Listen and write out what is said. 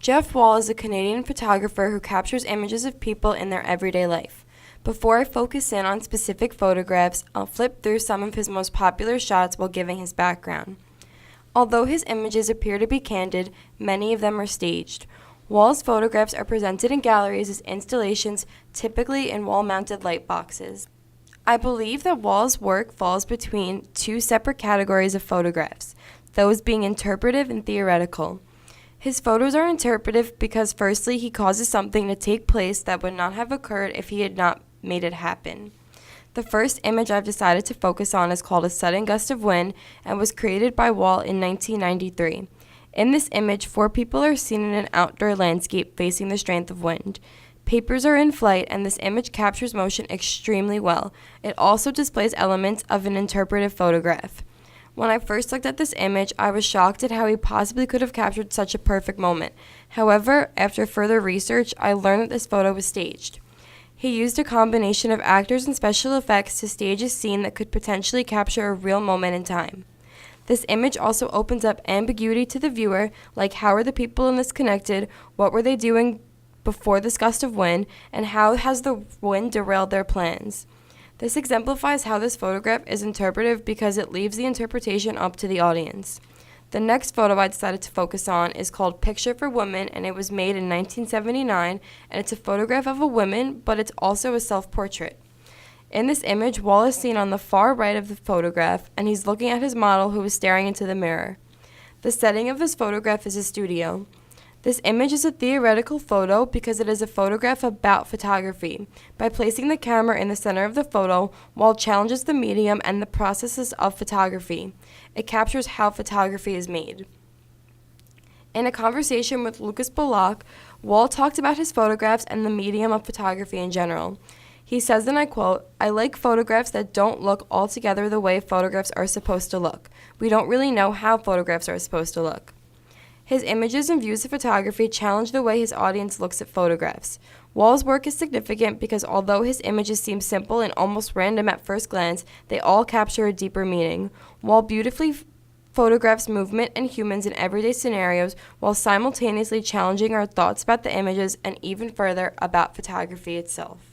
Jeff Wall is a Canadian photographer who captures images of people in their everyday life. Before I focus in on specific photographs, I'll flip through some of his most popular shots while giving his background. Although his images appear to be candid, many of them are staged. Wall's photographs are presented in galleries as installations, typically in wall-mounted light boxes. I believe that Wall's work falls between two separate categories of photographs, those being interpretive and theoretical. His photos are interpretive because firstly, he causes something to take place that would not have occurred if he had not made it happen. The first image I've decided to focus on is called A Sudden Gust of Wind and was created by Wall in 1993. In this image, 4 people are seen in an outdoor landscape facing the strength of wind. Papers are in flight, and this image captures motion extremely well. It also displays elements of an interpretive photograph. When I first looked at this image, I was shocked at how he possibly could have captured such a perfect moment. However, after further research, I learned that this photo was staged. He used a combination of actors and special effects to stage a scene that could potentially capture a real moment in time. This image also opens up ambiguity to the viewer, like how are the people in this connected, what were they doing before this gust of wind, and how has the wind derailed their plans. This exemplifies how this photograph is interpretive because it leaves the interpretation up to the audience. The next photo I decided to focus on is called Picture for Women, and it was made in 1979, and it's a photograph of a woman, but it's also a self-portrait. In this image, Wall is seen on the far right of the photograph, and he's looking at his model who is staring into the mirror. The setting of this photograph is a studio. This image is a theoretical photo because it is a photograph about photography. By placing the camera in the center of the photo, Wall challenges the medium and the processes of photography. It captures how photography is made. In a conversation with Lucas Bullock, Wall talked about his photographs and the medium of photography in general. He says, and I quote, "I like photographs that don't look altogether the way photographs are supposed to look. We don't really know how photographs are supposed to look." His images and views of photography challenge the way his audience looks at photographs. Wall's work is significant because although his images seem simple and almost random at first glance, they all capture a deeper meaning. Wall beautifully photographs movement and humans in everyday scenarios while simultaneously challenging our thoughts about the images and even further about photography itself.